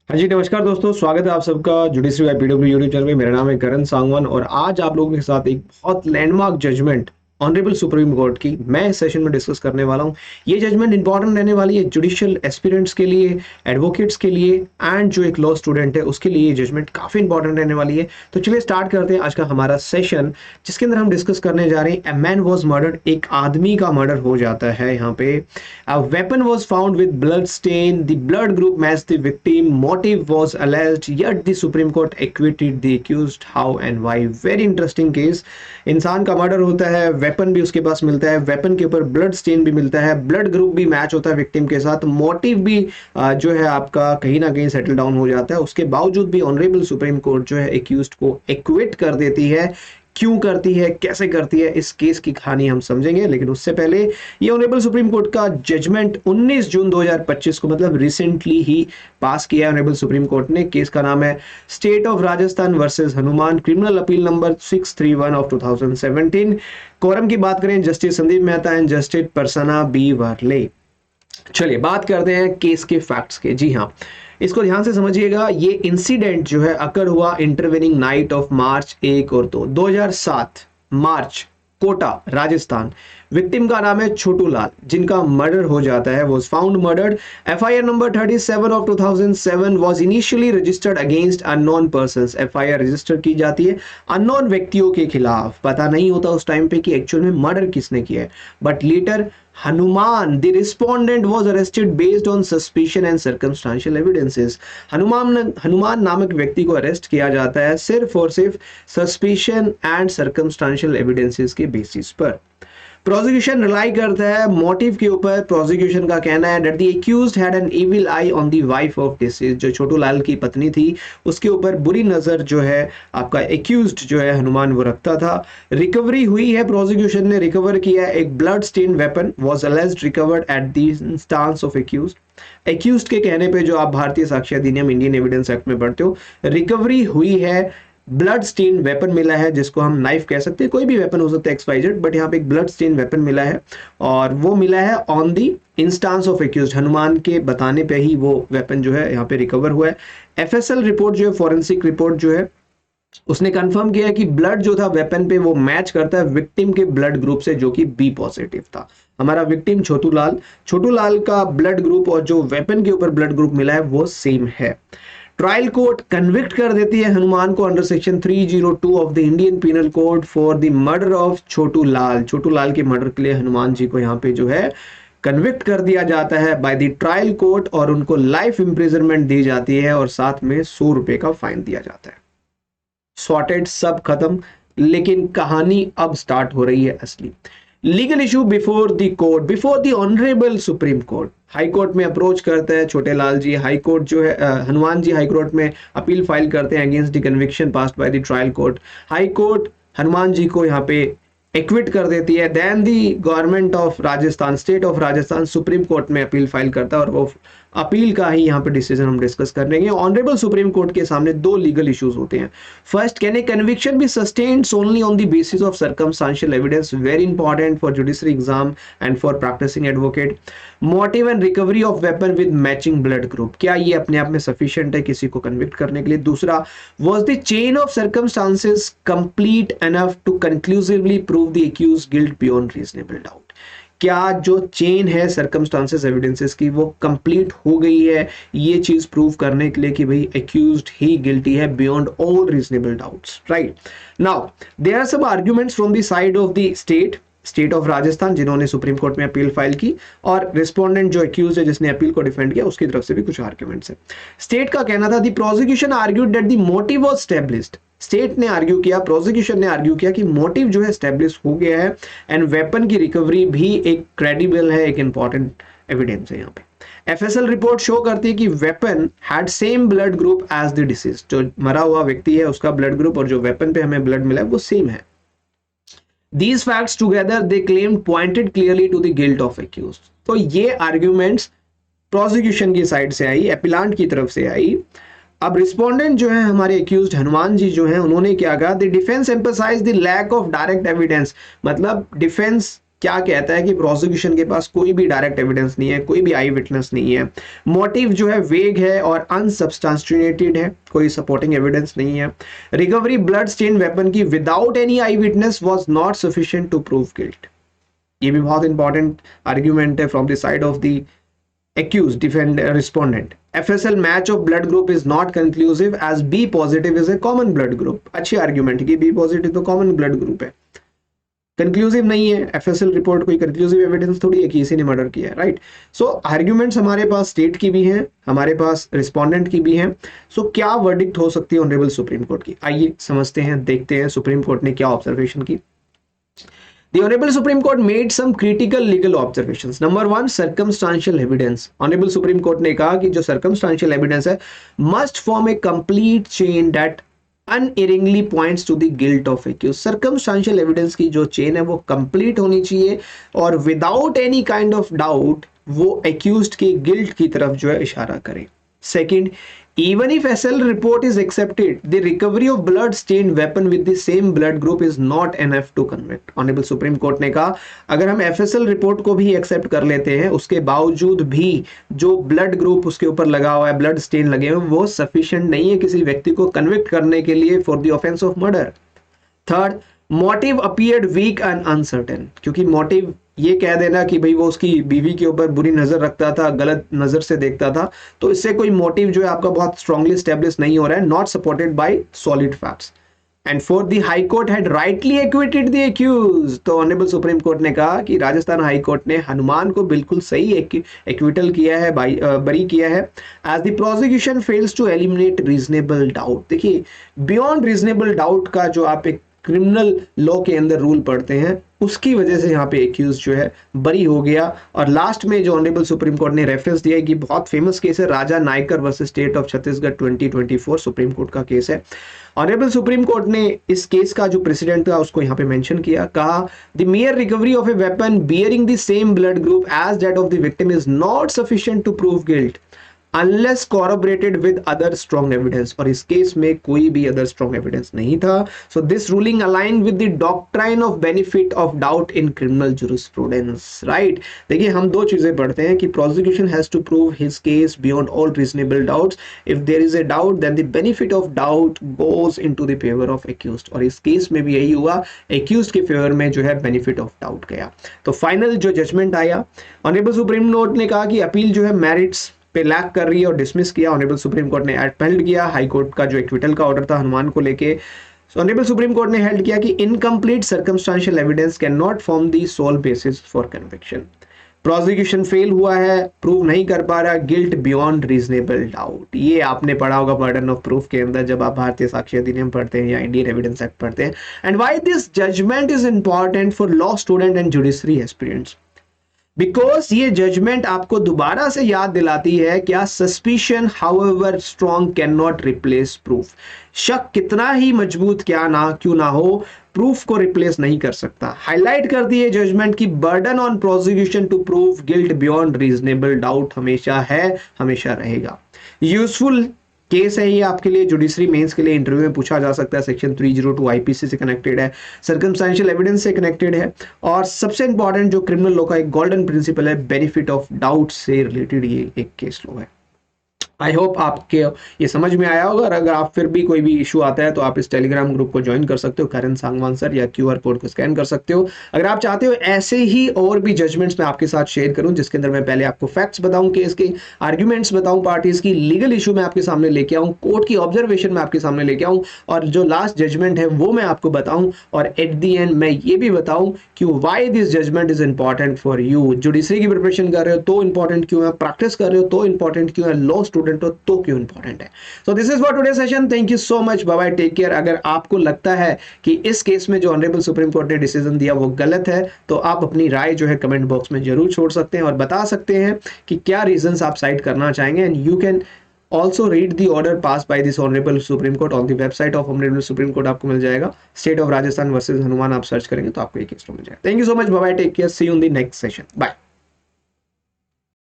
हाँ जी, नमस्कार दोस्तों, स्वागत है आप सबका judiciary by PW YouTube channel में। मेरा नाम है करण सांगवान और आज आप लोगों के साथ एक बहुत landmark judgment honourable supreme court की मैं इस सेशन में डिस्कस करने वाला हूँ। ये जजमेंट इंपॉर्टेंट रहने वाली है जुडिशियल एस्पिरेंट्स के लिए, एडवोकेट्स के लिए एंड जो एक लॉ स्टूडेंट है उसके लिए ये जजमेंट काफी इंपॉर्टेंट रहने वाली है। तो चलिए स्टार्ट करते हैं आज का हमारा सेशन, जिसके अंदर हम डिस्कस करने जा रहे हैं। ए मैन वॉज मर्डर्ड, एक आदमी का मर्डर हो जाता है यहाँ पे। A weapon was found with blood stain. The blood group matched the victim. Motive was alleged, yet the Supreme Court acquitted the accused. How and why? Very interesting case. इंसान का मर्डर होता है, weapon भी उसके पास मिलता है, weapon के ऊपर ब्लड स्टेन भी मिलता है, ब्लड ग्रुप भी मैच होता है विक्टिम के साथ, मोटिव भी जो है आपका कहीं ना कहीं सेटल डाउन हो जाता है। उसके बावजूद भी ऑनरेबल सुप्रीम कोर्ट जो है एक्यूज्ड को एक्विट कर देती है। क्यों करती है, कैसे करती है, इस केस की कहानी हम समझेंगे। लेकिन उससे पहले ये ऑनरेबल सुप्रीम कोर्ट का जजमेंट 19 जून 2025 को मतलब रिसेंटली ही पास किया है ऑनरेबल सुप्रीम कोर्ट ने। केस का नाम है state of Rajasthan versus Hanuman, criminal appeal number 631 of 2017। Coram की बात करें, justice Sandeep Mehta and justice Prasanna B Varale. चलिए बात करते हैं केस के फैक्ट्स के। जी हाँ, इसको ध्यान से समझिएगा। ये इंसिडेंट जो है अकर हुआ इंटरवेनिंग नाइट ऑफ मार्च 1 और 2 2007 मार्च, कोटा राजस्थान। विक्टिम का नाम है छोटू लाल, जिनका मर्डर हो जाता है। Was found murdered. FIR number 37 of 2007 was initially registered against unknown persons. FIR register की जाती है अननोन व्यक्तियों के खिलाफ। पता नहीं होता उस टाइम पे कि एक्चुअल में मर्डर किसने किया है, but later Hanuman the respondent was arrested based on suspicion and circumstantial evidences. Hanuman नामक व्यक्ति को अरेस्ट किया जाता है सिर्फ और सिर्फ सस्पिशन एंड सर्कमस्टेंशियल एविडेंसेस के बेसिस पर। प्रोसिक्यूशन रिलाई करता है मोटिव के ऊपर। प्रोसिक्यूशन का कहना है that the accused had an evil I on the wife of disease. जो छोटू लाल की पत्नी थी उसके ऊपर बुरी नजर जो है आपका एक्यूज्ड जो है हनुमान वो रखता था। रिकवरी हुई है, प्रोसिक्यूशन ने रिकवर किया एक blood stain weapon was alleged recovered at the instance of accused. Accused के कहने पे, जो आप भारतीय साक्ष्य अधिनियम इंडियन एविडेंस एक्ट में पढ़ते हो, रिकवरी हुई है, ब्लड स्टेन वेपन मिला है, जिसको हम नाइफ कह सकते हैं, कोई भी वेपन हो सकता है XYZ, बट यहाँ पे एक ब्लड स्टेन वेपन मिला है और वो मिला है on the instance of accused. Hanuman के बताने पे ही वो वेपन जो है यहाँ पे रिकवर हुआ है। एफएसएल रिपोर्ट जो है, फॉरेंसिक रिपोर्ट जो है, उसने कंफर्म किया कि ब्लड जो था वेपन पे वो मैच करता है विक्टिम के ब्लड ग्रुप से, जो कि बी पॉजिटिव था। हमारा विक्टिम छोटू लाल का ब्लड ग्रुप और जो वेपन के ऊपर ब्लड ग्रुप मिला है वो सेम है। ट्रायल कोर्ट कन्विक्ट कर देती है हनुमान को under section 302 of the Indian penal code for the murder of Chhotu Lal. Chhotu Lal के मर्डर के लिए हनुमान जी को यहाँ पे जो है कन्विक्ट कर दिया जाता है बाय द ट्रायल कोर्ट और उनको लाइफ इंप्रिजनमेंट दी जाती है और साथ में 100 रुपए का फाइन दिया जाता है। सॉर्टेड, सब खत्म। लेकिन कहानी अब स्टार्ट हो रही है असली। Legal issue before the court, before the honourable supreme Court. High Court में अप्रोच करते हैं छोटे लाल जी। हाई कोर्ट जो है हनुमान जी हाई कोर्ट में अपील फाइल करते हैं against the conviction passed by the trial court. High Court Hanuman ji को यहाँ पे एक्विट कर देती है। Then the government of Rajasthan, state of Rajasthan Supreme court में अपील फाइल करता है और वो अपील का ही यहाँ पे डिसीजन हम डिस्कस कर लेंगे। ऑनरेबल सुप्रीम कोर्ट के सामने दो लीगल इश्यूज होते हैं। First, can a conviction be sustained only on the basis of circumstantial evidence, very important for judiciary exam and for practising advocate. Motive and recovery of weapon with matching blood group, क्या ये अपने आप में sufficient है किसी को convict करने के लिए? दूसरा, was the chain of circumstances complete enough to conclusively prove the accused guilt beyond reasonable doubt. क्या जो चेन है सर्कमस्टांसेस एविडेंसेस की वो कंप्लीट हो गई है ये चीज प्रूव करने के लिए कि भाई एक्यूज्ड ही गिल्टी है beyond all reasonable doubts, right? Now there are some arguments from the side of the state of Rajasthan, जिन्होंने सुप्रीम कोर्ट में अपील फाइल की, और रिस्पोंडेंट जो एक्यूज है जिसने अपील को डिफेंड किया उसकी तरफ से भी कुछ आर्ग्यूमेंट्स है। स्टेट का कहना था the prosecution argued that the motive was established. State ने आर्ग्यू किया, प्रोसिक्यूशन ने आर्ग्यू किया कि मोटिव जो है एस्टैब्लिश हो गया है एंड वेपन की रिकवरी भी एक क्रेडिबल है, एक इंपॉर्टेंट एविडेंस है यहाँ पे। एफएसएल रिपोर्ट शो करती है कि weapon had same blood group as the deceased. जो मरा हुआ व्यक्ति है उसका ब्लड ग्रुप और जो वेपन पे हमें ब्लड मिला है वो सेम है। These facts together they claimed pointed clearly to the guilt of accused। तो ये आर्ग्यूमेंट्स प्रोसिक्यूशन की साइड से आई, एपिलांट की तरफ से आई। अब रिस्पोंडेंट जो है हमारे एक्यूज्ड हनुमान जी जो है उन्होंने क्या कहा, the defence emphasise the lack of direct evidence. मतलब डिफेंस क्या कहता है कि प्रोसिक्यूशन के पास कोई भी डायरेक्ट एविडेंस नहीं है, कोई भी आई विटनेस नहीं है, मोटिव जो है वेग है और अनसब्सटेंशिएटेड है, कोई सपोर्टिंग एविडेंस नहीं है, रिकवरी ब्लड स्टेन वेपन की without any eye witness was not sufficient to prove guilt. ये भी बहुत इंपॉर्टेंट आर्ग्यूमेंट है from the side of the accused defend respondent. FSL match of blood group is not conclusive as B positive is a common blood group। अच्छी argument कि B positive तो common blood group है, conclusive नहीं है। FSL report कोई conclusive evidence थोड़ी है कि इसी ने मर्डर किया है, राइट। सो आर्ग्यूमेंट्स हमारे पास स्टेट की भी हैं, हमारे पास रिस्पोंडेंट की भी हैं। सो क्या वर्डिक्ट हो सकती है ऑनरेबल सुप्रीम कोर्ट की, आइए समझते हैं, देखते हैं सुप्रीम कोर्ट ने क्या ऑब्जर्वेशन की। The Honorable Supreme Court made some critical legal observations. Number one, circumstantial evidence. Honorable Supreme Court ने कहा कि जो circumstantial evidence है must form a complete chain that unerringly points to the guilt of accused. Circumstantial evidence की जो chain है वो complete होनी चाहिए और without any kind of doubt वो accused की guilt की तरफ जो है इशारा करे। Second, even if SL report is accepted, the recovery of blood stained weapon with the same blood group is not enough to convict. Honorable Supreme Court ने कहा अगर हम FSL रिपोर्ट को भी एक्सेप्ट कर लेते हैं, उसके बावजूद भी जो ब्लड ग्रुप उसके ऊपर लगा हुआ है, ब्लड स्टेन लगे हुए, वो सफिशिएंट नहीं है किसी व्यक्ति को कन्विक्ट करने के लिए for the offence of murder. Third, motive appeared weak and uncertain, क्योंकि मोटिव ये कह देना कि भाई वो उसकी बीवी के ऊपर बुरी नजर रखता था, गलत नजर से देखता था, तो इससे कोई मोटिव जो है आपका बहुत स्ट्रांगली स्टैब्लिश नहीं हो रहा है, not supported by solid facts. And fourth, the high court had rightly acquitted the accused. तो ऑनरेबल सुप्रीम कोर्ट ने कहा कि राजस्थान हाई कोर्ट ने हनुमान को बिल्कुल सही एक्विटल किया है, बरी किया है। As the prosecution fails to eliminate reasonable doubt. देखिए बियॉन्ड रीजनेबल डाउट का जो आप एक क्रिमिनल लॉ के अंदर रूल पढ़ते हैं, उसकी वजह से यहाँ पे एक्यूज जो है बरी हो गया। और लास्ट में जो ऑनरेबल सुप्रीम कोर्ट ने रेफरेंस दिया है कि बहुत फेमस केस है Raja Nayakar versus state of Chhattisgarh 2024 Supreme Court का केस है। ऑनरेबल सुप्रीम कोर्ट ने इस केस का जो प्रेसिडेंट था उसको यहाँ पे मेंशन किया, कहा the mere recovery of a weapon bearing the same blood group as that of the victim is not sufficient to prove guilt unless corroborated with other strong evidence। और इस केस में कोई भी other strong evidence नहीं था। So this ruling aligned with the doctrine of benefit of doubt in criminal jurisprudence, right? देखिए हम दो चीजें पढ़ते हैं कि prosecution has to prove his case beyond all reasonable doubts. If there is a doubt, then the benefit of doubt goes into the favor of accused। और इस case में भी यही हुआ, accused के फेवर में जो है benefit of doubt गया। तो फाइनल जो जजमेंट आया, ऑनरेबल सुप्रीम कोर्ट ने कहा कि अपील जो है मेरिट्स पे लैक कर रही है और डिसमिस किया। ऑनरेबल सुप्रीम कोर्ट ने अपील किया हाई कोर्ट का जो एक्विटल का ऑर्डर था हनुमान को लेके। ऑनरेबल सुप्रीम कोर्ट ने हेल्ड किया कि incomplete circumstantial evidence can not form the sole basis for conviction. Prosecution fail हुआ है, प्रूव नहीं कर पा रहा गिल्ट बियॉन्ड रीजनेबल डाउट। ये आपने पढ़ा होगा बर्डन ऑफ प्रूफ के अंदर जब आप भारतीय साक्ष्य अधिनियम पढ़ते हैं या इंडियन एविडेंस एक्ट पढ़ते हैं। And why this judgment is important for law student and judiciary aspirants, because ये जजमेंट आपको दोबारा से याद दिलाती है क्या suspicion however strong can not replace proof. शक कितना ही मजबूत क्यों ना हो, प्रूफ को रिप्लेस नहीं कर सकता। हाईलाइट कर दी है जजमेंट की burden on prosecution to prove guilt beyond reasonable doubt हमेशा है, हमेशा रहेगा। यूजफुल केस है ये आपके लिए, जुडिशरी मेंस के लिए इंटरव्यू में पूछा जा सकता है। सेक्शन 302 आईपीसी से कनेक्टेड है, सर्कमस्टेंशियल एविडेंस से कनेक्टेड है, और सबसे इंपॉर्टेंट जो क्रिमिनल लॉ का एक गोल्डन प्रिंसिपल है, बेनिफिट ऑफ डाउट से रिलेटेड ये एक केस लॉ है। आई होप आपके ये समझ में आया होगा। और अगर आप फिर भी कोई भी इशू आता है तो आप इस टेलीग्राम ग्रुप को ज्वाइन कर सकते हो, करण सांगवान सर, या QR कोड को स्कैन कर सकते हो। अगर आप चाहते हो ऐसे ही और भी जजमेंट्स मैं आपके साथ शेयर करूं जिसके अंदर मैं पहले आपको फैक्ट्स बताऊं, केस के आर्ग्यूमेंट्स बताऊं, पार्टीज की लीगल इशू मैं आपके सामने लेके आऊं, कोर्ट की ऑब्जर्वेशन मैं आपके सामने लेके आऊं, और जो लास्ट जजमेंट है वो मैं आपको बताऊं, और एट दी एंड मैं ये भी बताऊं कि why this judgment is important for you. Judiciary की प्रिपरेशन कर रहे हो तो इंपॉर्टेंट क्यों है, प्रैक्टिस कर रहे हो तो इंपॉर्टेंट क्यों है, लॉ स्टूडेंट हो तो क्यों इंपॉर्टेंट है। So this is for today session. Thank you so much, bye bye, take care. अगर आपको लगता है कि इस केस में जो ऑनरेबल सुप्रीम कोर्ट ने डिसीजन दिया वो गलत है तो आप अपनी राय जो है कमेंट बॉक्स में जरूर छोड़ सकते हैं और बता सकते हैं कि क्या रीजंस आप साइड करना चाहेंगे। And you can also read the order pass by this honourable supreme court on the website of honourable supreme court, आपको मिल जाएगा। State of Rajasthan versus Hanuman आप सर्च करेंगे तो आपको ये केस मिल जाएगा। Thank you so much, bye bye, take care, see you in the next session, bye.